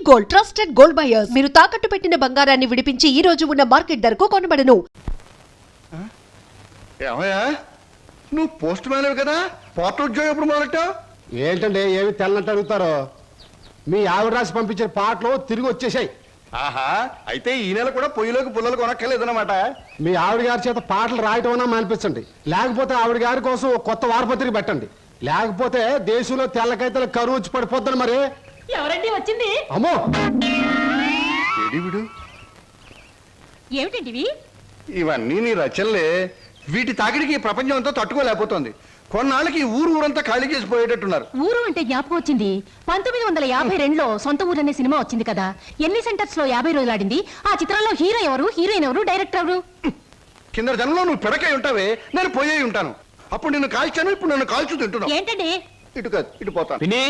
Gold trusted gold buyers మీరు తాకట్టు పెట్టిన బంగారాన్ని విడిపించి ఈ రోజు ఉన్న మార్కెట్ ధరకు కొనబడను. ఏమయ్యా నువ్వు పోస్ట్ మ్యాన్ కదా, పోర్టల్ ఉద్యోగం ఎప్పుడు మొదలెట్టావు? ఏంటంటే ఏమి తెల్లంటే అడుగుతారో. మీ ఆవిడ రాసి పంపించిన పాటలు తిరిగి వచ్చేసాయి. ఆహా, అయితే ఈ నెల కూడా పొయ్యిలోకి పుల్లలు కొనక్కర్లేదన్నమాట. మీ ఆవిడ గారి చేత పాటలు రాయటం అన్నా మానిపించండి, లేకపోతే ఆవిడ గారి కోసం కొత్త వారపత్రిక పెట్టండి, లేకపోతే దేశంలో తెల్లకైతే కరువు వచ్చి పడిపోద్దని. మరి ఎవరండి వచ్చింది? అమ్మో విడు ఏమిటండి ఇవన్నీ నీ రచనలే. వీటి తాకిడికి ఈ ప్రపంచం అంతా తట్టుకోలేకపోతుంది. కొన్నాళ్ళకి ఊరంతా ఖాళీ చేసి పోయేటట్టున్నారు. ఊరు అంటే జ్ఞాపకం వచ్చింది. 1952లో సొంత ఊరు అనే సినిమా వచ్చింది కదా. ఎన్ని సెంటర్స్ లో 50 రోజులు ఆడింది. ఆ చిత్రంలో హీరో ఎవరు, హీరోయిన్ ఎవరు, డైరెక్టర్ ఎవరు? కింద జనంలో నువ్వు పిడకై ఉంటావే, నేను పోయే ఉంటాను. అప్పుడు నిన్ను కాల్చాను, ఇప్పుడు నన్ను కాల్చు తింటున్నావు. ఏంటండి? ఇటు కాదు ఇటు పోతాను. పిన్ని,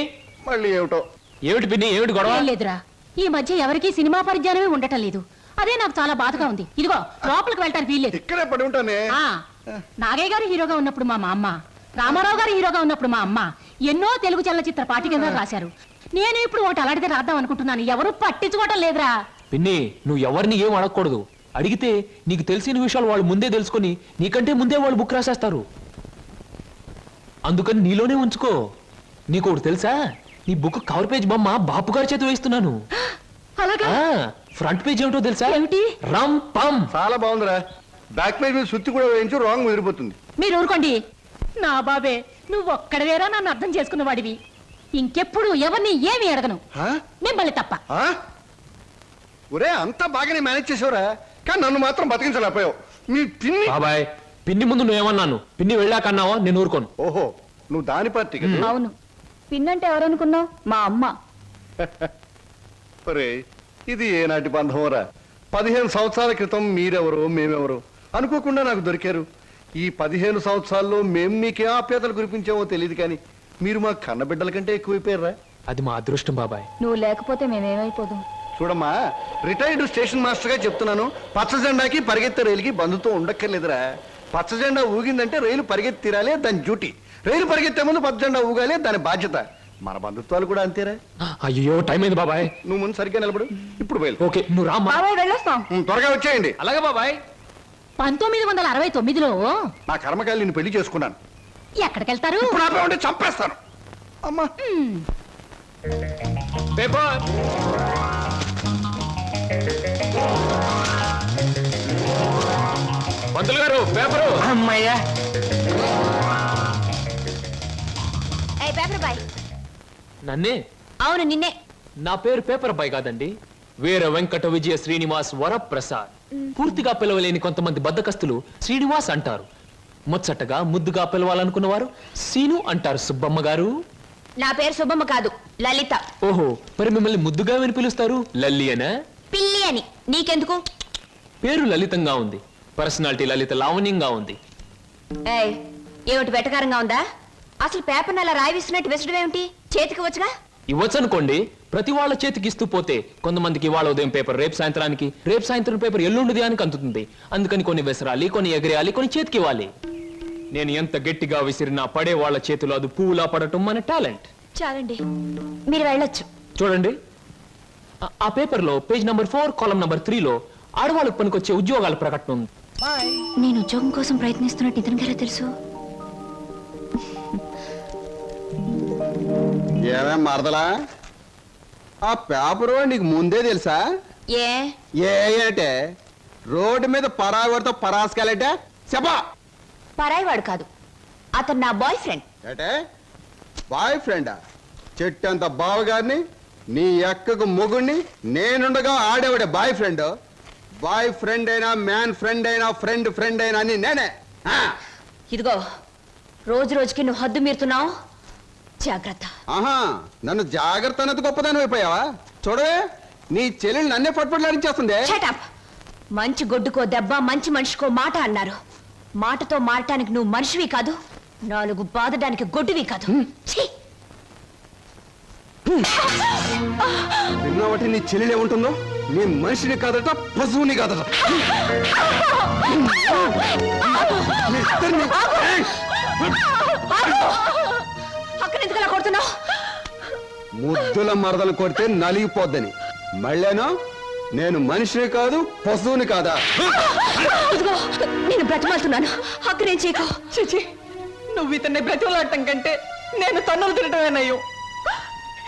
మళ్ళీ ఏమిటో. ఏమిటి పిన్ని, ఏమిటి గొడవ? ఏం లేదురా, ఈ మధ్య ఎవరికి సినిమా పరిజ్ఞానమే ఉండటం లేదు. అదే నాకు చాలా బాధగా ఉంది. ఇదిగో లోపలికి వెళ్ళటానికి వీల్లేదు. ఇక్కడే పడి ఉంటానే. నాగయ్య గారు హీరోగా ఉన్నప్పుడు మా అమ్మ, రామారావు గారు హీరోగా ఉన్నప్పుడు మా అమ్మ ఎన్నో తెలుగు చలనచిత్ర పాఠికగా రాశారు. నేను ఇప్పుడు ఒకటి అలాంటిదే రాద్దాం అనుకుంటున్నాను. ఎవరు పట్టించుకోవటం లేదురా. పిన్ని, నువ్వు ఎవరిని ఏం అడగకూడదు. అడిగితే నీకు తెలిసిన విషయాలు వాళ్ళు ముందే తెలుసుకొని నీకంటే ముందే వాళ్ళు బుక్ రాసేస్తారు. అందుకని నీలోనే ఉంచుకో. నీకు ఒకటి తెలుసా, నీ బుక్ కవర్ పేజ్ బొమ్మ బాపు గారి చేత వేస్తున్నాను. అలాగా? ఫ్రంట్ పేజ్ ఏమిటో తెలుసా? ఏమిటి? రమ్ పమ్. చాలా బాగుందిరా. బ్యాక్ పేజ్ మీద సుత్తి కూడా వేయించు, రాంగ్ ముదిరిపోతుంది. మీరు ఊరుకోండి. నా బాబే, నువ్వు ఒక్కడవేరా నన్ను అర్థం చేసుకున్న వాడివి. ఇంకెప్పుడు ఎవరిని ఏమి అడగను, మిమ్మల్ని తప్ప. ఒరే, అంతా బాగానే మేనేజ్ చేసావురా, కానీ నన్ను మాత్రం బతికించలేకపోయావు. మీ పిన్ని. బాబాయ్, పిన్ని ముందు నువ్వేమన్నాను, పిన్ని వెళ్ళాకన్నావా? నేను ఊరుకోను. ఓహో, నువ్వు దాని పార్టీ కదా. అవును, పిన్నంటే ఎవరనుకున్నావు? మా అమ్మ. ఒరే, ఇది ఏనాటి బంధంరా. 15 సంవత్సరాల క్రితం మీరెవరు మేమెవరు అనుకోకుండా నాకు దొరికారు. ఈ 15 సంవత్సరాల్లో మేము మీకే ఆప్యాతలు కురిపించామో తెలియదు, కానీ మీరు మా కన్నబిడ్డల కంటే ఎక్కువైపోయారా. అది మా అదృష్టం బాబాయ్. నువ్వు లేకపోతే మేమేమైపోదాం. చూడమ్మా, రిటైర్డ్ స్టేషన్ మాస్టర్ గా చెప్తున్నాను, పచ్చ జెండాకి పరిగెత్తే రైలుకి బంధుతో ఉండక్కర్లేదురా. పచ్చ జెండా ఊగిందంటే రైలు పరిగెత్తి తీరాలే, దాని డ్యూటీ. రైలు పరిగెత్తే ముందు పచ్చ జెండా ఊగాలే, దాని బాధ్యత. మన బంధుత్వాలు కూడా అంతేరా. అయ్యో, టైం అయింది బాబాయ్. నువ్వు ముందు సరిగ్గా నిలబడు, ఇప్పుడు బయలు. ఓకే, నువ్వు రామ్మా. వెళ్ళొస్తాం. త్వరగా వచ్చేయండి. అలాగే బాబాయ్. 1969లో నా కర్మకాయలు నేను పెళ్లి చేసుకున్నాను. ఎక్కడికెళ్తారు? ఇప్పుడు ఆపే ఉంటే చంపేస్తాను. అమ్మా, పేపర్. పంతులు గారు, పేపరు. అమ్మయ్యా, పేపర్ బాయ్. నన్నే? అవును, నిన్నే. నా పేరు పేపర్ బాయ్ కాదండి, వీర వెంకట విజయ శ్రీనివాస్ వరప్రసాద్. పూర్తిగా పిలవలేని కొంతమంది బద్దకస్తులు శ్రీనివాస్ అంటారు. ముచ్చటగా ముద్దుగా పిలవాలనుకున్న వారు సీను అంటారు. సుబ్బమ్మ గారు. నా పేరు సుబ్బమ్మ కాదు, లలిత. ఓహో, మరి మిమ్మల్ని ముద్దుగా విని పిలుస్తారు లల్లి అనా? పిల్లి అని. నీకెందుకు? పేరు లలితంగా ఉంది, పర్సనాలిటీ లలిత లావణ్యంగా ఉంది. ఏమిటి వెటకారంగా ఉందా? అసలు పేపర్ అలా రాయిస్తున్నట్టు విసడం ఏమిటి? చేతికి వచ్చుగా. ఇవ్వచ్చనుకోండి, ప్రతి వాళ్ళ చేతికి ఇస్తూ పోతే కొంతమందికి ఇవాళ ఉదయం పేపర్ రేపు సాయంత్రానికి, రేపు సాయంత్రం పేపర్ ఎల్లుండి అని అందుతుంది. అందుకని కొన్ని విసరాలి, కొన్ని ఎగరేయాలి, కొన్ని చేతికి ఇవ్వాలి. నేను ఎంత గట్టిగా విసిరినా పడే వాళ్ళ చేతిలో అది పువ్వులా పడటం మన టాలెంట్. చాలండి, మీరు వెళ్ళొచ్చు. చూడండి, ఆ పేపర్ లో పేజ్ నంబర్ 4 కాలం నంబర్ 3లో ఆడవాళ్ళకు పనికొచ్చే ఉద్యోగాల ప్రకటన ఉంది. నేను ఉద్యోగం కోసం ప్రయత్నిస్తున్నట్టు ఇతనికి ఎలా తెలుసు? ఏమేం మరదలా, ఆ పేపరు నీకు ముందే తెలుసా? ఏంటే రోడ్డు మీద పరాగడితో పరాసుకెళ్ళటే చెప్పా. పరాయివాడు కాదు, అతను నా బాయ్ ఫ్రెండ్. ఏటే బాయ్ ఫ్రెండా? చెట్టంత బావగారిని, నీ ఎక్కకు మొగుణ్ణి, నేనుండగా ఆడేవాడే బాయ్ ఫ్రెండ్. బాయ్ ఫ్రెండ్ అయినా, మ్యాన్ ఫ్రెండ్ అయినా, ఫ్రెండ్ ఫ్రెండ్ అయినా అని నేనే. ఇదిగో, రోజు రోజుకి నువ్వు హద్దు మీరుతున్నావు, జాగ్రత్త. ఆహా, నన్ను జాగ్రత్త అన్నది గొప్పదాని అయిపోయావా? చూడవే, నీ చెల్లెలు నన్నే పట్టుపట్లాడించేస్తుంది. Shut up. మంచి గొడ్డుకో దెబ్బ, మంచి మనిషికో మాట అన్నారు. మాటతో మారటానికి నువ్వు మనిషివి కాదు, 4 బాదడానికి గొడ్డువి కాదు. విన్నావటి నీ చెల్లెలు ఏముంటుందో? నీ మనిషిని కాదట, పశువుని కాదట. అక్కడ ఎందుకు అలా కొడుతున్నావు? ముద్దుల మరదలు కొడితే నలిగిపోద్దని మళ్ళేనో నేను మనిషిని కాదు పశువుని కాదా? ఇదిగో నేను బ్రతిమాలుతున్నాను అక్కడేం చేయకు. చిచి నువ్వు ఇతన్ని బ్రతిమలాడటం కంటే నేను తన్నులు తినటమేనయ్యో.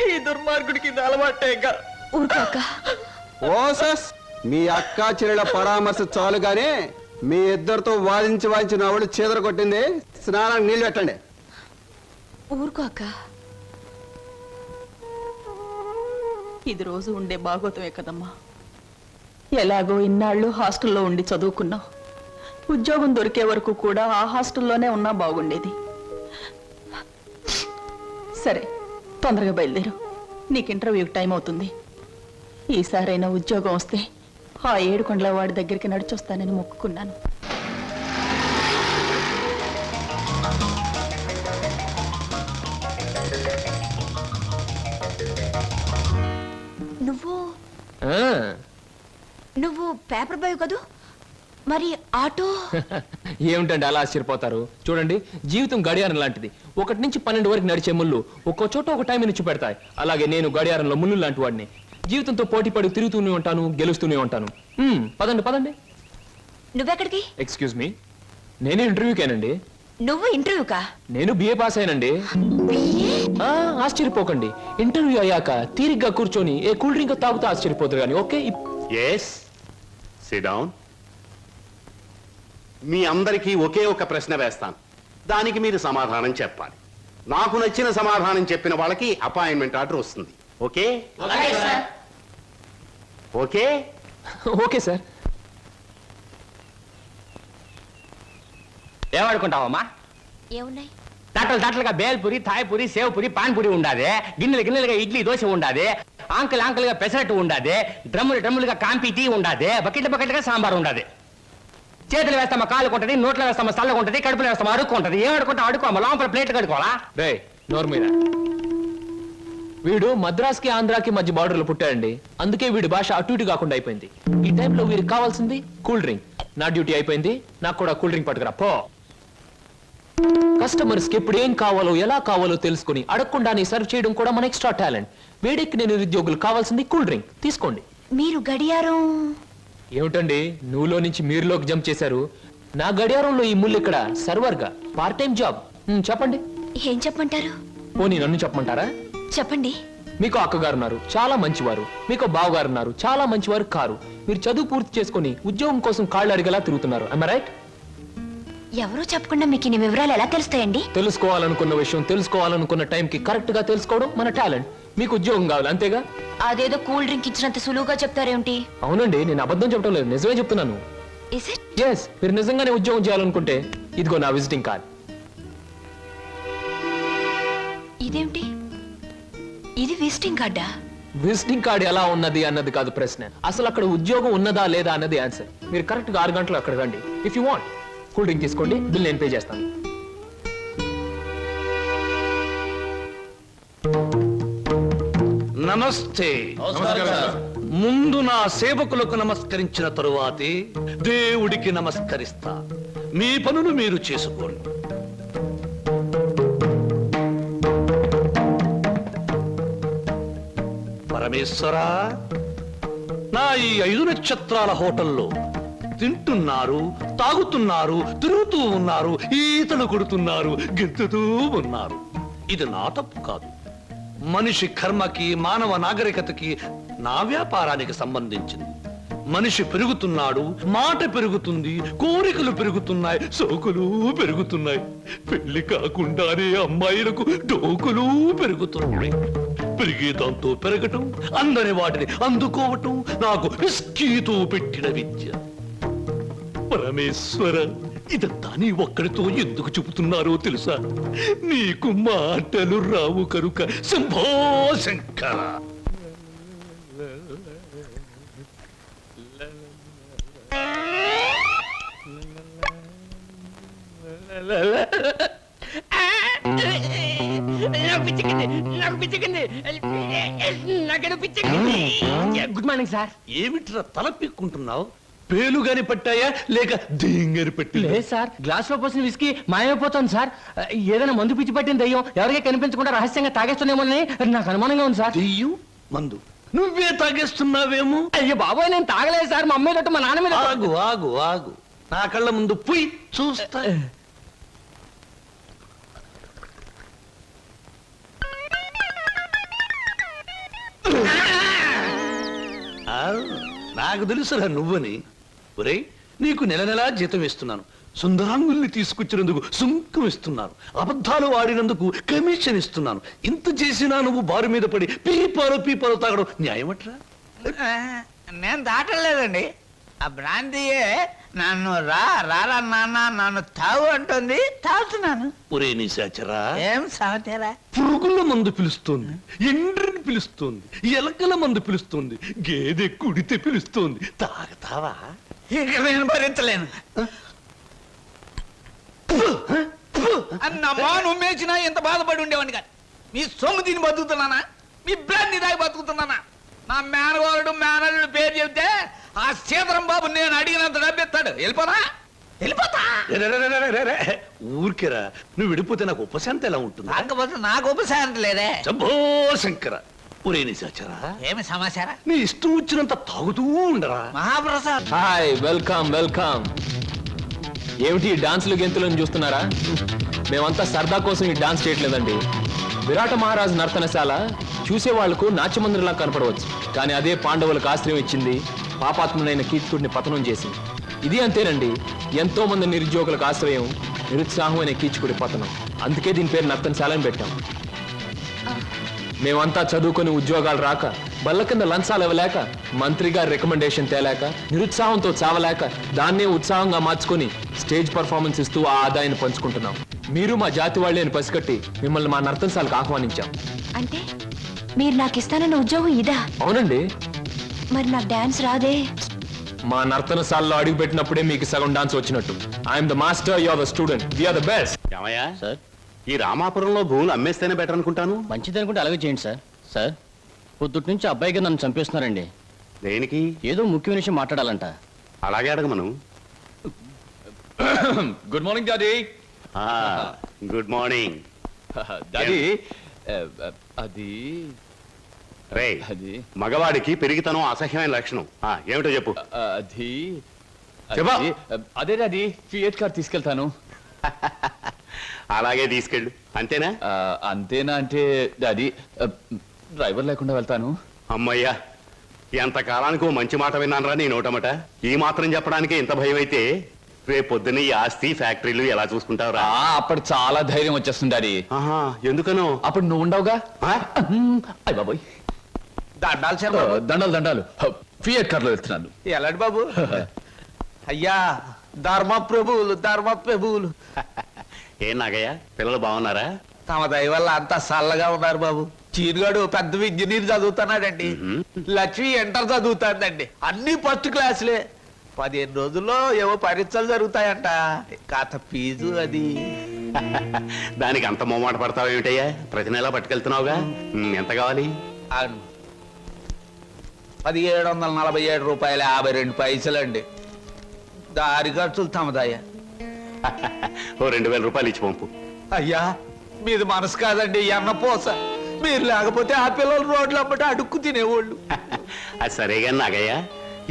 ఈ దుర్మార్గుడికి ఇది అలవాటేగా. ఊరుకోక. ఓసస్ మీ అక్కా చెల్లెల పరామర్శ చాలుగానే మీ ఇద్దరితో వాదించి నా వాళ్ళు చీదర కొట్టింది. స్నానానికి నీళ్ళు పెట్టండి. ఊరుకోక. ఇది రోజు ఉండే బాగోతమే కదమ్మా. ఎలాగో ఇన్నాళ్ళు హాస్టల్లో ఉండి చదువుకున్నావు. ఉద్యోగం దొరికే వరకు కూడా ఆ హాస్టల్లోనే ఉన్నా బాగుండేది. సరే తొందరగా బయలుదేరు, నీకు ఇంటర్వ్యూకి టైం అవుతుంది. ఈసారైనా ఉద్యోగం వస్తే ఆ 7 కొండల వాడి దగ్గరికి నడిచొస్తానని మొక్కుకున్నాను. నువ్వు ఆ, నువ్వు పేపర్ బాయ్ కదూ, మరి ఆటో? ఏమిటండి అలా ఆశ్చర్యపోతారు? చూడండి, జీవితం గడియారం లాంటిది. 1 నుంచి 12 వరకు నడిచే ముళ్ళు ఒక్కో చోట ఒక టైం నుంచి పెడతాయి. అలాగే నేను గడియారంలో ముళ్ళు లాంటి వాడిని. జీవితంతో పోటీ పడి తిరుగుతూనే ఉంటాను, గెలుస్తూనే ఉంటాను. పదండి పదండి. నువ్వెక్కడికి? ఎక్స్క్యూజ్ మీ, నేను ఇంటర్వ్యూకేనండి. నువ్వు ఇంటర్వ్యూకా? నేను బిఏ పాస్ అయినండి. ఆశ్చర్యపోకండి, ఇంటర్వ్యూ అయ్యాక తీరిగ్గా కూర్చొని ఏ కూల్ డ్రింక్ తాగుతూ ఆశ్చర్యపోతారు కానీ. Okay, yes sit down. మీ అందరికీ ఒకే ఒక ప్రశ్న వేస్తాను, దానికి మీరు సమాధానం చెప్పాలి. నాకు నచ్చిన సమాధానం చెప్పిన వాళ్ళకి అపాయింట్మెంట్ ఆర్డర్ వస్తుంది. Okay okay okay sir. ఏమనుకుంటావమ్మా? ఏమున్నాయి? తట్టలుగా బేల్పూరి, థాయ్పూరి, సేవ్పూరి, పాన్పూరి ఉండాది. గిన్నెలుగా ఇడ్లీ దోశ ఉండాది. ఆంకలుగా పెసరట్టు ఉండాది. డ్రమ్ములుగా కాంపి టీ ఉండాది. బకెట్లుగా సాంబార్ ఉండాది. చేతులు వేస్తామా కాలు కొంటది, నోట్లో వేస్తామా చల్లగా ఉంటది, కడుపులో వేస్తామా అడుక్కుంటది. ఏమడుకుంటా అడుకోమా, లోపల ప్లేట్ కడుకోవాలా? రే నోరు మీద. వీడు మద్రాస్కి ఆంధ్రాకి మధ్య బార్డర్లో పుట్టాడండి. అందుకే వీడి భాష అటు ఇటు కాకుండా అయిపోయింది. ఈ టైంలో వీరికి కావాల్సింది కూల్ డ్రింక్. నా డ్యూటీ అయిపోయింది, నాకు కూడా కూల్ డ్రింక్ పట్టుకురా పో. కస్టమర్స్ కి ఎప్పుడు ఏం కావాలో ఎలా కావాలో తెలుసుకుని అడగకుండానే సర్వ్ చేయడం కూడా మన ఎక్స్ట్రా టాలెంట్. వేడికి నేను నిరుద్యోగులు కావాల్సింది కూల్ డ్రింక్. తీసుకోండి. మీరు గడియారం? ఏమిటండి నువ్వులో నుంచి మీరులోకి జంప్ చేశారు? నా గడియారంలో ఈ ముళ్ళు ఇక్కడ సర్వర్ గా పార్ట్ టైం జాబ్. చెప్పండి. ఏం చెప్పమంటారు? పోనీ నన్ను చెప్పమంటారా? చెప్పండి. మీకు అక్కగారు ఉన్నారు, చాలా మంచివారు. మీకు బావగారు ఉన్నారు, చాలా మంచివారు కారు. మీరు చదువు పూర్తి చేసుకుని ఉద్యోగం కోసం కాళ్ళు అడిగేలా తిరుగుతున్నారు. I right? ఎవరో చెప్పకుండా మీకు ఇన్ని వివరాలు ఎలా తెలుస్తాయండి? తెలుసుకోవాలనుకున్న విషయం తెలుసుకోవాలనుకున్న టైంకి కరెక్ట్ గా తెలుసుకోవడం మన టాలెంట్. మీకు ఉద్యోగం కావాలి అంతేగా? అదేదో కూల్ డ్రింక్ ఇచ్చినంత సులువుగా చెప్తారేమిటి? అవునండి, నేను అబద్ధం చెప్పడం లేదు, నిజమే చెప్తున్నాను. Is it? ఎస్, మీరు నిజంగానే ఉద్యోగం చేయాలనుకుంటే ఇదిగో నా విజిటింగ్ కార్డ్. ఇదేమిటి? ఇది విజిటింగ్ కార్డా? విజిటింగ్ కార్డ్ ఎలా ఉన్నది అన్నది కాదు ప్రశ్న, అసలు అక్కడ ఉద్యోగం ఉన్నదా లేదా అన్నది ఆన్సర్. మీరు కరెక్ట్ గా 6 గంటలు అక్కడ రండి. If you want cool drink తీసుకోండి, బిల్ నేను పే చేస్తాను. నమస్తే. ముందు నా సేవకులకు నమస్కరించిన తరువాతే దేవుడికి నమస్కరిస్తా. మీ పనులు మీరు చేసుకోండి. పరమేశ్వరా, నా ఈ 5 నక్షత్రాల హోటల్లో తింటున్నారు, తాగుతున్నారు, తిరుగుతూ ఉన్నారు, ఈతలు కొడుతున్నారు, గెంతుతూ ఉన్నారు. ఇది నా తప్పు కాదు. మనిషి కర్మకి, మానవ నాగరికతకి, నా వ్యాపారానికి సంబంధించింది. మనిషి పెరుగుతున్నాడు, మాట పెరుగుతుంది, కోరికలు పెరుగుతున్నాయి, సోకులు పెరుగుతున్నాయి. పెళ్లి కాకుండానే అమ్మాయిలకు డోకులు పెరుగుతున్నాయి. పెరిగేదాంతో పెరగటం, అందని వాటిని అందుకోవటం నాకు విస్కీతో పెట్టిన విద్య. పరమేశ్వర, ఇదంతా నీ ఒక్కడితో ఎందుకు చెబుతున్నారో తెలుసా? నీకు మాటలు రావు కనుక. Shambho Shankara. Good morning sir. ఏమిట్రా తల పిక్కుంటున్నావు? పేలుగాని పట్టాయా లేక దేంగని పట్టి? లేదు సార్, గ్లాస్ లో పోసిన విస్కీ మాయమైపోతుంది సార్. ఏదైనా మందు పిచ్చి పట్టిన దయ్యం ఎవరికీ కనిపించకుండా రహస్యంగా తాగేస్తున్నామోనని నాకు అనుమానంగా ఉంది సార్. దెయ్యం మందు నువ్వే తాగేస్తున్నావేమో. అయ్యో బాబోయ్, నేను తాగలేదు సార్. మా అమ్మాయి తట్టు మా నాన్న మీద ఆగు ఆగు ఆగు, నా కళ్ళ ముందు పుయ్ చూస్తా. ఆ, నాకు తెలుసురా నువ్వని. ఒరేయ్, నీకు నెల నెలా జీతం ఇస్తున్నాను, సుందరాంగుల్ని తీసుకొచ్చినందుకు సుంకం ఇస్తున్నాను, అబద్ధాలు ఆడినందుకు కమిషన్ ఇస్తున్నాను. ఇంత చేసినా నువ్వు బారు మీద పడి పీపాలు తాగడం న్యాయమట్రా? నేను దాటలేదండి. ఆ బ్రాంతియే నన్ను రారా నాన్న నన్ను తాగు అంటుంది, తాగుతున్నాను. ఒరే నిశాచరా, ఏం సమాచారా? పురుగుల మందు పిలుస్తోంది, ఎండ్రిని పిలుస్తోంది, ఎలకల మందు పిలుస్తోంది, గేదె కుడితే పిలుస్తోంది. తాగతావా? ఇక నేను భరించలేను. అన్నమ్మా నుమ్మేసినా ఎంత బాధపడి ఉండేవాడిని కాదు. మీ సొమ్ము తిని బతుకుతున్నానా? మీ బ్రాంతి దాగి బతుకుతున్నానా? నా మేనగోరుడు మేనల్లుడు పేరు చెబితే ఆ సీతరం బాబు నేను అడిగినంత డబ్బిస్తాడు. వెళ్ళిపోతా వెళ్ళిపోతా. ఊరికేరా, నువ్వు విడిపోతే నాకు ఉపశాంతి ఎలా ఉంటుంది? కాకపోతే నాకు ఉపశాంతి లేదే. శంభో శంకర. ఒరే నిశాచరా, ఏమి సమాచారం? నీ ఇష్టం వచ్చినంత తాగుతూ ఉండరా. Mahaprasad hi, welcome welcome. ఏమిటి ఈ డాన్సులు గెంతులను చూస్తున్నారా? మేమంతా సరదా కోసం ఈ డాన్స్ చేయట్లేదండి. విరాట మహారాజు నర్తనశాల చూసే వాళ్లకు నాట్యమందిరంలా కనపడవచ్చు, కానీ అదే పాండవులకు ఆశ్రయం ఇచ్చింది, పాపాత్ముడైన కీచకుడిని పతనం చేసింది. ఇది అంతేనండి, ఎంతో మంది నిరుద్యోగులకు ఆశ్రయం, నిరుత్సాహమైన కీచకుడి పతనం. అందుకే దీని పేరు నర్తనశాల అని పెట్టాం. మేమంతా చదువుకొని ఉద్యోగాలు రాక, బల్ల కింద లంచాలు ఇవ్వలేక, మంత్రి గారి రికమెండేషన్ తేలేక, నిరుత్సాహంతో చావలేక, దాన్నే ఉత్సాహంగా మార్చుకొని స్టేజ్ పర్ఫార్మెన్స్ ఇస్తూ ఆ ఆదాయాన్ని పంచుకుంటున్నాం. మీరు మా జాతి వాళ్ళే అని పసిగట్టి మిమ్మల్ని మా నర్తనశాలకు ఆహ్వానించాం. అంటే మీరు నాకు ఇస్తానన్న ఉద్యోగం ఇదా? అవునండి. మరి నాకు డాన్స్ రాదే? మా నర్తనశాలలో అడుగు పెట్టినప్పుడే మీకు సగం డాన్స్ వచ్చినట్టు. I'm the master, you are the student, we are the best. ఏమయ్యా సార్, ఈ రామాపురంలో భూములు అమ్మేస్తేనే బెటర్ అనుకుంటాను. మంచిది అనుకుంటే అలాగే చేయండి సార్. సార్, పొద్దుటి నుంచి అబ్బాయిగా నన్ను చంపేస్తున్నారండి. దేనికి? ఏదో ముఖ్యమైన విషయం మాట్లాడాలంట. అలాగే అడగమను. Good morning daddy. Good morning daddy, అది రే, మగవాడికి పెరిగితనం అసహ్యమైన లక్షణం. ఏమిటో చెప్పు. అది చెప్పా. అదే డాడీ, ఫియట్ కార్ తీసుకెళ్తాను. అలాగే తీసుకెళ్ళు. అంతేనా? అంతేనా అంటే డాడీ, డ్రైవర్ లేకుండా వెళ్తాను. అమ్మయ్యా, ఎంతకాలానికి ఓ మంచి మాట విన్నానరా నీ నోటమట. ఈ మాత్రం చెప్పడానికి ఇంత భయం అయితే రేపు పొద్దున్న ఈ ఆస్తి ఫ్యాక్టరీలు ఎలా చూసుకుంటావురా? అప్పుడు చాలా ధైర్యం వచ్చేస్తుంది డాడీ. ఎందుకనో? అప్పుడు నువ్వు ఉండవుగా. అయ్య బాబోయ్, దండాలు దండాలు. ఫియట్ కార్ లో వెళ్తున్నాను. ఎలాంటి బాబు? అయ్యా, ధర్మ ప్రభువులు ఏం నాగయ్య, పిల్లలు బాగున్నారా? తమ దయ వల్ల అంతా చల్లగా ఉన్నారు బాబు. చీరుగాడు పెద్ద ఇంజనీర్ చదువుతున్నాడండి. లక్ష్మి ఇంటర్ చదువుతాందండి. అన్ని ఫస్ట్ క్లాసులే. 15 రోజుల్లో ఏవో పరీక్షలు జరుగుతాయంట. కాత ఫీజు అది. దానికి అంత మొమ్మాట పడతావు ఏమిటయ్యా? ప్రతి నెలా పట్టుకెళ్తున్నావుగా. ఎంత కావాలి? 1747 రూపాయలు 52 పైసలండి. దారి ఖర్చులు తమదయ్యా. ఓ 2000 రూపాయలు ఇచ్చి పంపు. అయ్యా, మీది మనసు కాదండి, ఎన్నపోస. మీరు లేకపోతే ఆ పిల్లలు రోడ్లు అమ్మట అడుక్కు తినేవాళ్ళు. అది సరేగా నాగయ్య,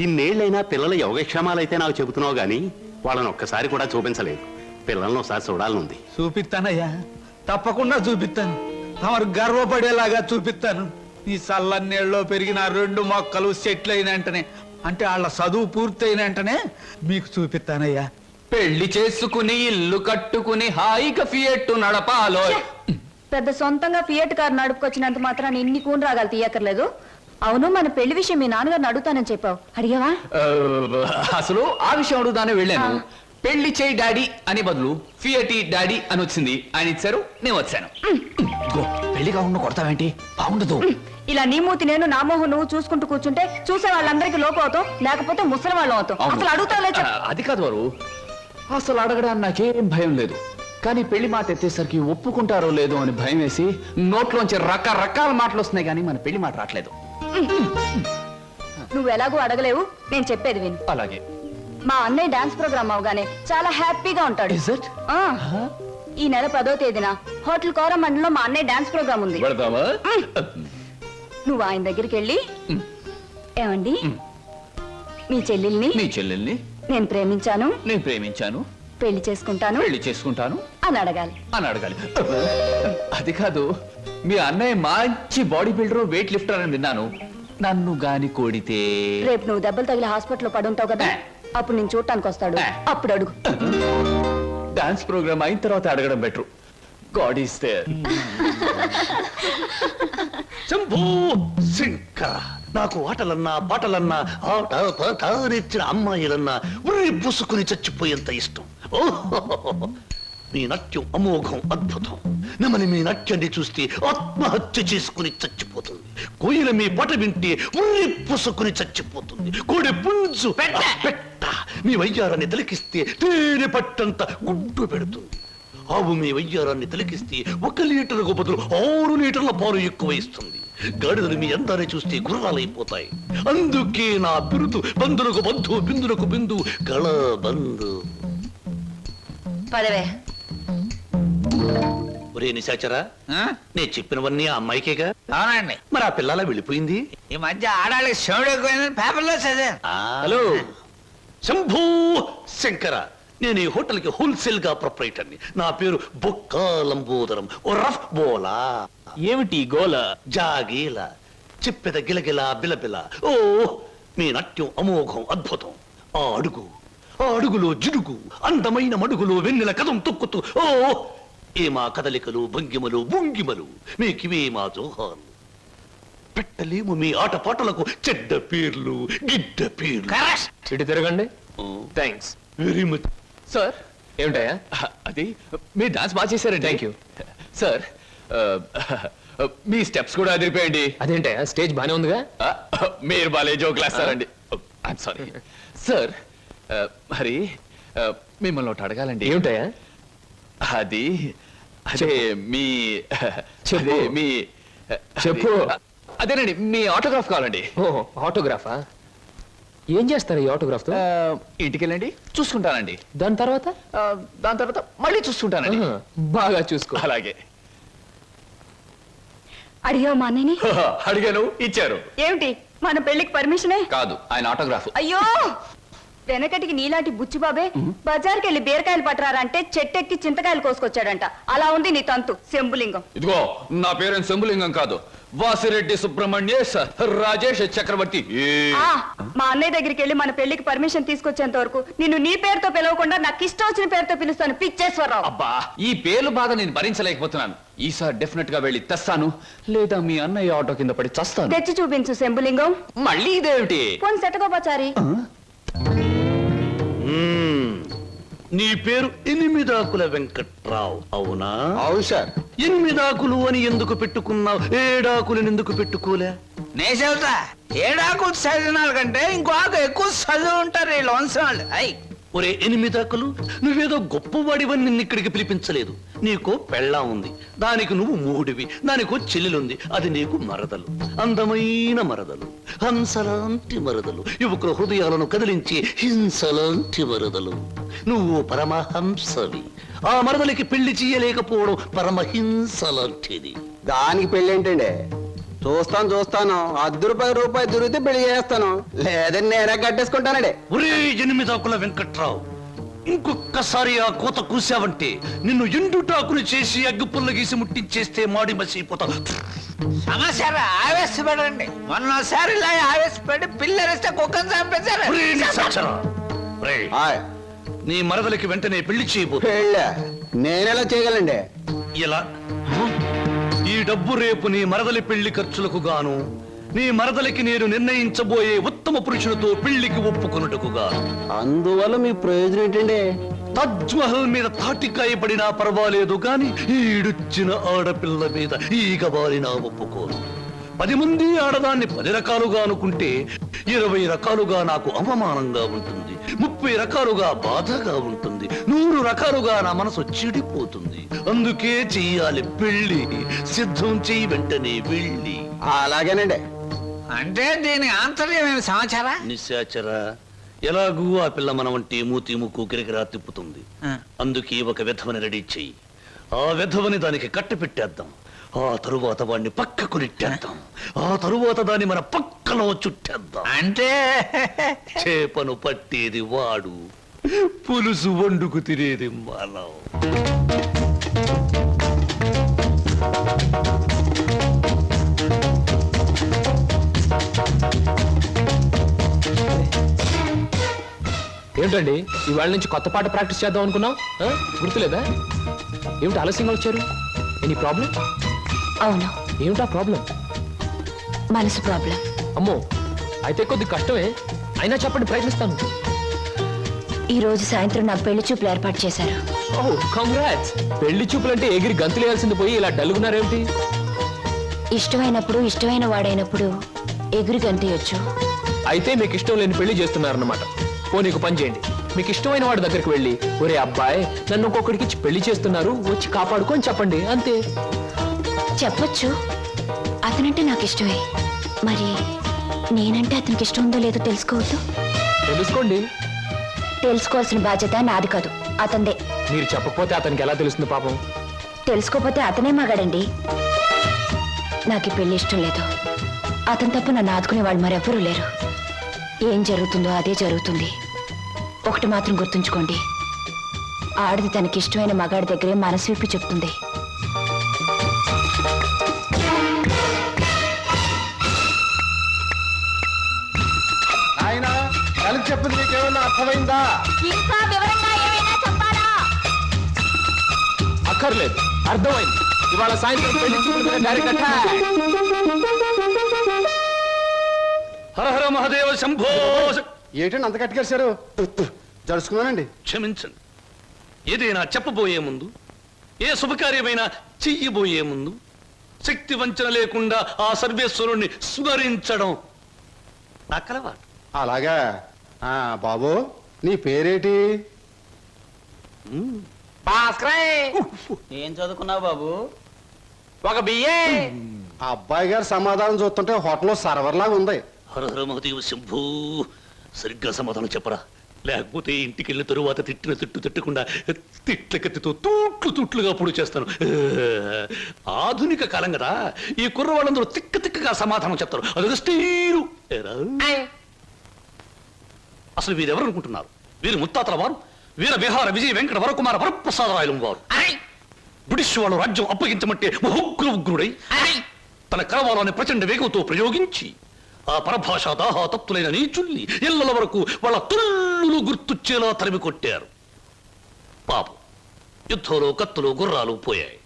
ఇన్నేళ్ళైనా పిల్లల యోగక్షేమాలైతే నాకు చెబుతున్నావు గాని వాళ్ళని ఒక్కసారి కూడా చూపించలేదు. పిల్లల్ని ఒకసారి చూడాలనుంది. చూపిస్తానయ్యా, తప్పకుండా చూపిస్తాను. తమరు గర్వపడేలాగా చూపిస్తాను. ఈ చల్లన్నేళ్ళలో పెరిగిన 2 మొక్కలు సెట్లు అయిన వెంటనే, అంటే వాళ్ళ చదువు పూర్తయిన వెంటనే మీకు చూపిస్తానయ్యా. పెళ్లి చేసుకుని ఇల్లు కట్టుకుని హాయిగా ఫియట్ నడపాలో. పెద్ద సొంతంగా ఫియట్ కార్ నడుపుకొచ్చినంత మాత్రాన్ని ఇన్ని కూని రాగాలు తీయక్కర్లేదు. అవును, మన పెళ్లి విషయం మీ నాన్నగారిని అడుగుతానని చెప్పావు, అడిగావా? అసలు ఆ విషయం అడుగుతానే వెళ్ళాను. పెళ్లి చేయి డాడీ అని బదులు ఫియటి డాడీ అని వచ్చింది. ఆయన ఇచ్చారు, నేను వచ్చాను. పెళ్లి కాకుండా కొడతావేంటి? బాగుండదు. ఇలా నీ మూతి నేను, నా మోహం నువ్వు చూసుకుంటూ కూర్చుంటే చూసే వాళ్ళందరికీ లోపం అవుతాం, లేకపోతే ముసలి వాళ్ళం అవుతాం. అసలు అడుగుతావులే. అది కాదు వారు, అసలు అడగడానికి నాకేం భయం లేదు. కానీ పెళ్లి మాట ఎత్తేసరికి ఒప్పుకుంటారో లేదో అని భయం వేసి నోట్లోంచి రకరకాల మాటలు వస్తున్నాయి, కానీ మన పెళ్లి మాట రావట్లేదు. నువ్వు ఎలాగో అడగలేవు, నేను చెప్పేది విను. అలాగే. మా అన్నయ్య డాన్స్ ప్రోగ్రామ్ అవగానే చాలా హ్యాపీగా ఉంటాడు. ఈ నెల 10వ తేదీన హోటల్ కోరమండలో మా అన్నయ్య డాన్స్ ప్రోగ్రామ్ ఉంది. నువ్వు ఆయన దగ్గరికి వెళ్ళి ఏమండి మీ చెల్లెల్ని నీ చెల్లెల్ని నేను ప్రేమించాను నేను ప్రేమించాను, పెళ్లి చేసుకుంటాను పెళ్లి చేసుకుంటాను అని అడగాలి. అని అడగాలి. అది కాదు, మీ అన్నయ్య మంచి బాడీ బిల్డర్, వెయిట్ లిఫ్టర్ అని విన్నాను. నన్ను గాని కోడితే రేపు నువ్వు దెబ్బలు తగిలి హాస్పిటల్లో పడుంటావు కదా, అప్పుడు నేను చూడటానికి వస్తాడు, అప్పుడు అడుగు. డాన్స్ ప్రోగ్రామ్ అయిన తర్వాత అడగడం better. God is there. Shambhu Shankara, నాకు ఆటలన్నా పాటలన్నా ఆట పాట నేర్చిన అమ్మాయిలన్నా ఉర్రి పూసుకుని చచ్చిపోయేంత ఇష్టం. ఓహో, మీ నాట్యం అమోఘం, అద్భుతం. నమని మీ నాట్యాన్ని చూస్తే ఆత్మహత్య చేసుకుని చచ్చిపోతుంది. కోయిల మీ పాట వింటే ఉర్రి పూసుకుని చచ్చిపోతుంది. కోడి పుంజు పెట్ట మీ వయ్యారాన్ని తిలకిస్తే తేనె పట్టంత గుడ్డు పెడుతుంది. ఆవు మీ వయ్యారాన్ని తిలకిస్తే 1 లీటర్కు బదులు 6 లీటర్ల పాలు ఎక్కువ ఇస్తుంది. గాడిదలు మీ అందాన్ని చూస్తే గుర్రాలైపోతాయి. అందుకే నా బిరుదు బంధులకు బంధు, బిందులకు బిందు, గళ బంధు. పదవే. ఒరే నిశాచరా, నేను చెప్పినవన్నీ ఆ అమ్మాయికేగా? అవునండి. మరి ఆ పిల్లలా వెళ్ళిపోయింది. ఈ మధ్య ఆడాళ్ళకి శివుడు ఎక్కువైందని పేపర్లో చదివాను. హలో శంభూ శంకర, నేను ఈ హోటల్ కి హోల్సేల్ గా ప్రొపరేటర్ని. నా పేరు బొక్కా లంబోదరం, ఓ రఫ్ బోలా. ఏమిటి గోల? జాగీల చెప్పెద గిలగిల బిలబిల. ఓ మీ నాట్యం అమోఘం, అద్భుతం. ఆ అడుగులో జిడుగు, అందమైన మడుగులో వెన్నెల కదం తొక్కుతూ. ఓ ఏమా కదలికలు, భంగిమలు, భుంగిమలు, మీకివే మా జోహాలు. పెట్టలేము మీ ఆటపాటలకు చెడ్డ పేర్లు, గిడ్డ పేర్లు. ఇటు తిరగండి. Thanks very much sir. ఏమిటయా అది? మీరు డాన్స్ బాగా చేశారండి. Thank you sir. మీ స్టెప్స్ కూడా అదిరిపోయండి. అదేంటయా, స్టేజ్ బానే ఉందిగా? మీరు బాలే జోకులు వేస్తారండి. Sorry sir. మరి మిమ్మల్ని ఒకటి అడగాలండి. ఏమిటయా అది? అదే మీ అదే మీ చెప్పు. అదేనండి, మీ ఆటోగ్రాఫ్ కావాలండి. ఓ ఆటోగ్రాఫా? ఏం చేస్తారు ఈ ఆటోగ్రాఫ్ తో? ఇంటికి వెళ్ళండి, చూసుకుంటానండి. దాని తర్వాత మళ్ళీ చూసుకుంటానండి. బాగా చూసుకో. అలాగే. అడిగావు మా అన్నయ్యని? అడిగాను, ఇచ్చారు. ఏమిటి, మన పెళ్లికి పర్మిషనే కాదు, ఆయన ఆటోగ్రాఫ్. అయ్యో, వెనకటికి నీలాంటి బుచ్చిబాబే బజార్కి వెళ్ళి బీరకాయలు పట్టరారా అంటే చెట్టెక్కి చింతకాయలు కోసుకొచ్చాడంట. అలా ఉంది నీ తంతు శంభులింగం. ఇదిగో, నా పేరు శంభులింగం కాదు, వాసిరెడ్డి సుబ్రహ్మణ్యేశ్ రాజేష్ చక్రవర్తి. మా అన్నయ్య దగ్గరికి వెళ్ళి మన పెళ్లికి పర్మిషన్ తీసుకొచ్చేంత వరకు నిన్ను నీ పేరుతో పిలవకుండా నాకు ఇష్టం వచ్చిన పేరుతో పిలుస్తాను, పిచ్చేశ్వరరావు. అబ్బా, ఈ పేర్లు బాధ నేను భరించలేకపోతున్నాను. ఈసారి డెఫినెట్ గా వెళ్ళి తెస్తాను, లేదా మీ అన్నయ్య ఆటో కింద పడి చస్తాను. తెచ్చి చూపించు శంభులింగం. మళ్ళీ ఇదేమిటి? పోని సెటగోపచారి. నీ పేరు 8 ఆకుల వెంకట్రావు, అవునా? అవును సార్. 8 ఆకులు అని ఎందుకు పెట్టుకున్నావు? 7 ఆకులను ఎందుకు పెట్టుకోలే? నే చెబుతా, 7 ఆకులు చదివిన కంటే ఇంకో ఆకు ఎక్కువ చదువు ఉంటారు వీళ్ళు వంశవాళ్ళు. అయ్యి ఒరే 8 ఆకులు, నువ్వేదో గొప్పవాడివని నిన్ను ఇక్కడికి పిలిపించలేదు. నీకో పెళ్ళా ఉంది, దానికి నువ్వు మూడివి. దానికో చెల్లెలుంది, అది నీకు మరదలు. అందమైన మరదలు, హంసలాంటి మరదలు, యువకుల హృదయాలను కదిలించి హింసలాంటి మరదలు. నువ్వు పరమహంసవి. ఆ మరదలికి పెళ్లి చేయలేకపోవడం పరమహింసలాంటిది. దానికి పెళ్ళి ఏంటండి? చూస్తాను ₹10 దొరికితే పెళ్లి చేస్తాను, లేదని నేనే కట్టేసుకుంటానండి. ఒరే 8 ఆకుల వెంకట్రావు, ఇంకొక్కసారి ఆ కోత కూసావంటే నిన్ను ఎండుటాకులు చేసి అగ్గిపుల్ల గీసి ముట్టించేస్తే మాడి మసిపోతావు. సమస్య ఆవేశపడండి. మొన్నసారి ఇలా ఆవేశపడి పిల్లరిస్తే కుక్కను చంపేశారు. ఒరే నిశాచరా, ఒరే, నీ మరదలికి వెంటనే పెళ్లి చేయబో. పెళ్ళా? నేనెలా చేయగలండి? ఇలా ఈ డబ్బు రేపు నీ మరదలి పెళ్లి ఖర్చులకు గాను, నీ మరదలికి నేను నిర్ణయించబోయే ఉత్తమ పురుషులతో పెళ్లికి ఒప్పుకొనుటకు గాను. అందువల్ల మీ ప్రయోజనం ఏంటండి? తాజ్ మహల్ మీద తాటికాయ పడినా పర్వాలేదు గాని ఈడుచ్చిన ఆడపిల్ల మీద ఈగ బారినా ఒప్పుకోను. 10 మంది ఆడదాన్ని 10 రకాలుగా అనుకుంటే 20 రకాలుగా నాకు అవమానంగా ఉంటుంది, 30 రకాలుగా బాధగా ఉంటుంది, 100 రకాలుగా నా మనసు చెడిపోతుంది. అందుకే చెయ్యాలి పెళ్లి. సిద్ధం చెయ్యి, వెంటనే వెళ్ళి. అలాగేనండి. అంటే దీని ఆంతర్యమైన సమాచారా? నిశాచరా, ఎలాగూ ఆ పిల్ల మన వంటి మూతి ముక్కు గిరిగిరా తిప్పుతుంది. అందుకే ఒక విధవని రెడీ చెయ్యి. ఆ విధవని దానికి కట్ట పెట్టేద్దాం. ఆ తరువాత వాడిని పక్కకు నెట్టేద్దాం. ఆ తరువాత దాన్ని మన పక్కలో చుట్టేద్దాం. అంటే చేపను పట్టేది వాడు, పులుసు వండుకు తినేది మనం. ఏమిటండి ఇవాళ నుంచి కొత్త పాట ప్రాక్టీస్ చేద్దాం అనుకున్నాం, గుర్తులేదా? ఏమిటి ఆలస్యంగా వచ్చారు? Any problem? అవును, ఏమిటా ప్రాబ్లం? మనసు ప్రాబ్లం. అమ్మో, అయితే కొద్ది కష్టమే, అయినా చెప్పండి, ప్రయత్నిస్తాను. ఈ రోజు సాయంత్రం నాకు పెళ్లి చూపులు ఏర్పాటు చేశారు. ఓహ్, కంగ్రాట్స్. పెళ్లి చూపులంటే ఎగిరి గంతులేయాల్సింది పోయి ఇలా డల్గున్నారేమిటి? ఇష్టమైనప్పుడు ఇష్టమైన వాడైనప్పుడు ఎగురు గంతేయొచ్చు. అయితే మీకు ఇష్టం లేని పెళ్లి చేస్తున్నారన్నమాట. నీకు పని చేయండి, మీకు ఇష్టమైన వాడి దగ్గరికి వెళ్ళి, ఒరే అబ్బాయి, నన్ను ఒక్కొక్కడికి ఇచ్చి పెళ్లి చేస్తున్నారు, వచ్చి కాపాడుకొని చెప్పండి, అంతే. చెప్పొచ్చు, అతనంటే నాకు ఇష్టమే. మరి నేనంటే అతనికి ఇష్టం ఉందో లేదో తెలుసుకోవద్దు. తెలుసుకోండి. తెలుసుకోవాల్సిన బాధ్యత నాది కాదు, అతందే. మీరు చెప్పకపోతే అతనికి ఎలా తెలుస్తుంది పాపం? తెలుసుకోపోతే అతనే మగాడండి. నాకు ఈ పెళ్లి ఇష్టం లేదు. అతను తప్ప నన్ను ఆదుకునే వాళ్ళు మరెవ్వరూ లేరు. ఏం జరుగుతుందో అదే జరుగుతుంది. ఒకటి మాత్రం గుర్తుంచుకోండి, ఆడది తనకి ఇష్టమైన మగాడి దగ్గరే మనసు విప్పి చెప్తుంది. ఆయన కలిసి చెప్పింది నీకేమన్నా అర్థమైందా? ఇంకా వివరంగా ఏమైనా చెప్పాలా? అక్కర్లేదు, అర్థమైంది. ఇవాళ సాయంత్రం పెళ్లి చూపుల మీద డైరెక్ట్ అటాక్. హర హర మహాదేవ శంభో. ఏంటండి అంత కట్టుకేశారు? జరుచుకున్నానండి. క్షమించండి. ఏదైనా చెప్పబోయే ముందు, ఏ శుభకార్యమైనా చెయ్యబోయే ముందు శక్తి వంచన లేకుండా ఆ సర్వేశ్వరుణ్ణి స్మరించడం నా కలవాటు. అలాగా. బాబు, నీ పేరేటి? ఏం చదువుకున్నావు బాబు? ఒక బిఏ. ఆ అబ్బాయి గారు సమాధానం చూస్తుంటే హోటల్లో సర్వర్ లాగా ఉంది. హర హర మహాదేవ శంభూ. సరిగ్గా సమాధానం చెప్పరా, లేకపోతే ఇంటికి వెళ్ళిన తరువాత తిట్టిన తిట్టు తిట్టకుండా తిట్ల కత్తితో తూట్లుగా పొడి చేస్తాను. ఆధునిక కాలం కదా, ఈ కుర్రవాళ్ళందరూ తిక్కగా సమాధానం చెప్తారు. అదొక స్టీరు. అసలు వీరెవరు అనుకుంటున్నారు? వీరు ముత్తాతల వారు వీర విహార విజయ వెంకట వరకుమార వరప్రసాదరాయలు వారు. బ్రిటిష్ వాళ్ళు రాజ్యం అప్పగించమంటే ఉగ్రుడై తన కరవాలని ప్రచండ వేగంతో ప్రయోగించి ఆ పరభాషా దాహాతత్తులైన నీచుల్ని ఇళ్ల వరకు వాళ్ళ తుల్లులు గుర్తుచ్చేలా తరిమి కొట్టారు. పాపం, యుద్ధంలో కత్తులు గుర్రాలు పోయాయి,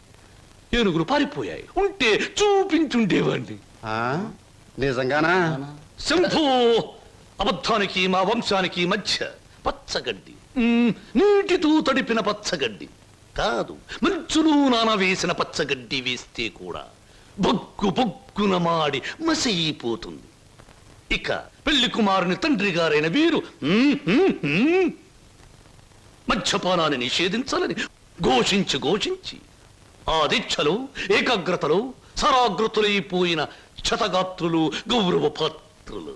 ఏనుగులు పారిపోయాయి. ఉంటే చూపించుండేవాణ్ణి. నిజంగానా? శంభో, అబద్ధానికి మా వంశానికి మధ్య పచ్చగడ్డి, నీటితో తడిపిన పచ్చగడ్డి కాదు, మంచులు నానవేసిన పచ్చగడ్డి వేస్తే కూడా బొగ్గు బొగ్గున మాడి మసైపోతుంది. ఇక పెళ్లి కుమారుని తండ్రి గారైన వీరు మద్యపానాన్ని నిషేధించాలని ఘోషించి ఆ దీక్షలో ఏకాగ్రతలో సరాగ్రతులైపోయిన క్షతగాత్రులు, గౌరవ పాత్రులు.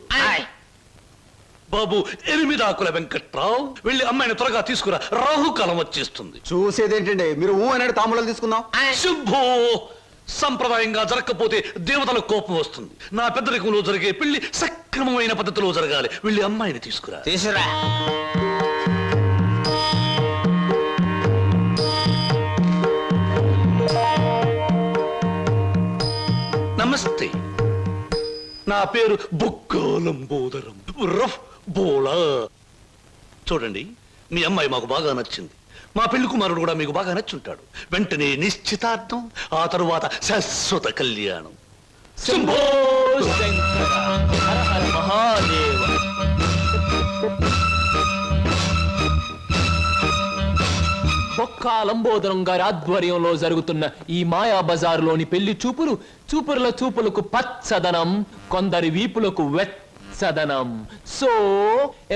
బాబు, 8 ఆకుల వెంకట్రావు, వెళ్ళి అమ్మాయిని త్వరగా తీసుకురా, రాహుకాలం వచ్చేస్తుంది. చూసేదేంటండి, మీరు అన్నాడు తాములు తీసుకుందాం. శుభో, సంప్రదాయంగా జరగకపోతే దేవతలకు కోపం వస్తుంది. నా పెద్దరికంలో జరిగే పెళ్లి సక్రమమైన పద్ధతిలో జరగాలి. వెళ్ళి అమ్మాయిని తీసుకురా. తీసురా. నమస్తే, నా పేరు బొక్కాలంబోదరం రఫ్ బోలా. చూడండి, మీ అమ్మాయి మాకు బాగా నచ్చింది. మా పెళ్లి కుమారుడు కూడా మీకు బాగా నచ్చుంటాడు. వెంటనే నిశ్చితార్థం, ఆ తరువాత శాశ్వత కళ్యాణం. శంభో శంకర, హర హర మహాదేవ. బొక్కా లంబోదరం గారి ఆధ్వర్యంలో జరుగుతున్న ఈ మాయా బజారులోని పెళ్లి చూపుల చూపులకు పచ్చదనం, కొందరి వీపులకు వెచ్చదనం. So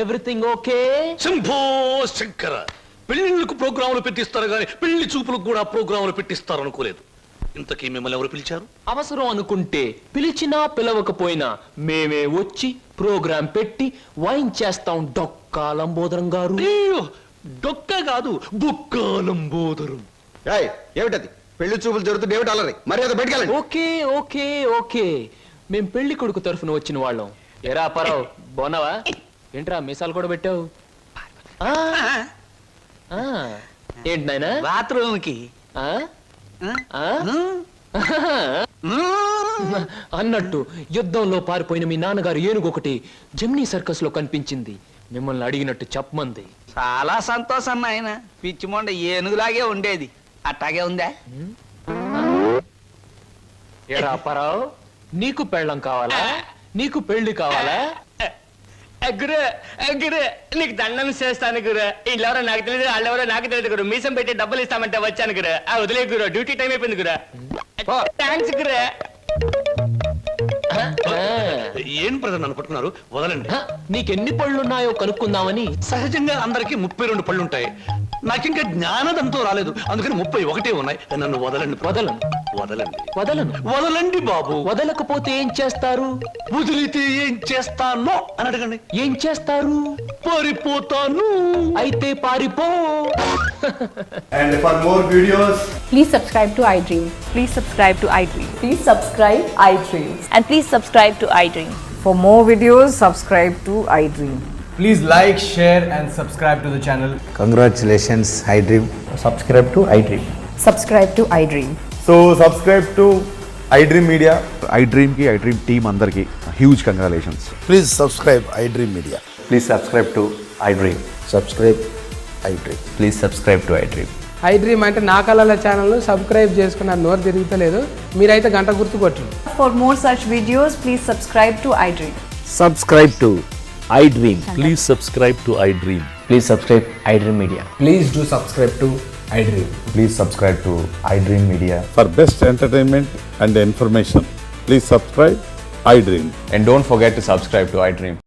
everything okay? Shambho Shankara, పెళ్లిళ్ళకు ప్రోగ్రాములు పెట్టిస్తారు కానీ పెళ్లి చూపులకు కూడా ప్రోగ్రాములు పెట్టిస్తారు అనుకోలేదు. ఇంతకీ మిమ్మల్ని ఎవరు పిలిచారు? అవసరం అనుకుంటే, పిలిచినా పిలవకపోయినా మేమే వచ్చి ప్రోగ్రాం పెట్టి వాయించేస్తాం. డొక్కా లంబోదరం గారు. డొక్క కాదు, బొక్కా లంబోదరం. ఏమిటది? పెళ్లి చూపులు జరుగుతుంది ఏమిటి అలరి మరి అది బయటకెళ్ళండి. ఓకే ఓకే ఓకే మేం పెళ్లి కొడుకు తరఫున వచ్చిన వాళ్ళం. ఎరా పరావు బాగున్నావా? ఏంట్రా మీసాలు కూడా పెట్టావు? ఆ, ఆ, ఏంటి నాయనా? బాత్రూమ్ కి ఆ? ఆ? అన్నట్టు యుద్ధంలో పారిపోయిన మీ నాన్నగారు ఏనుగు ఒకటి జమ్నీ సర్కస్ లో కనిపించింది. మిమ్మల్ని అడిగినట్టు చెప్పమంది. చాలా సంతోషం నాయన. పిచ్చి మొండ ఏనుగులాగే ఉండేది, అట్టాగే ఉందా? ఎరా పరావు నీకు పెళ్ళం కావాలా? నీకు పెళ్లి కావాలా? గురు గురు నీకు దండం చేస్తాను గురు. వీళ్ళెవరో నాకు తెలియదు, వాళ్ళెవరో నాకు తెలియదు గురు. మీసం పెట్టి డబ్బులు ఇస్తామంటే వచ్చాను గురు. వదిలే గురు, డ్యూటీ టైం అయిపోయింది గురు. థ్యాంక్స్ గురు. ఏం ప్రజలు నన్ను పట్టుకున్నారు? వదలండి. నీకెన్ని పళ్ళున్నాయో కనుక్కుందామని. సహజంగా అందరికీ 32 పళ్ళుంటాయి. నాకింకా జ్ఞానదంతో రాలేదు, అందుకని 31 ఉన్నాయి. నన్ను వదలండి. వదలను. వదలండి. వదలను. వదలండి బాబు. వదలకపోతే ఏం చేస్తారు? వదిలితే ఏం చేస్తానో అని అడగండి. ఏం చేస్తారు? పారిపోతాను. అయితే పారిపో. And for more videos, please subscribe to iDream. Please subscribe to iDream. Please subscribe iDream. And please subscribe to iDream. For more videos, subscribe to iDream. Please like, share and subscribe to the channel. congratulations, iDream. Subscribe to iDream. Subscribe to iDream. So subscribe to iDream Media. iDream ki iDream team andarki huge congratulations. Please subscribe iDream Media. Please subscribe to iDream. Subscribe iDream. Please subscribe to iDream. iDream అంటే నా కళల channel subscribe చేసుకున్న నోరు తిరుగుతలేదు. మీరైతే గంట గుర్తు కొట్టండి. For more such videos, please subscribe to iDream. Subscribe to iDream. Please subscribe to iDream. Please subscribe iDream Media. Please do subscribe to iDream. Please subscribe to iDream Media. For best entertainment and information, please subscribe iDream. And don't forget to subscribe to iDream.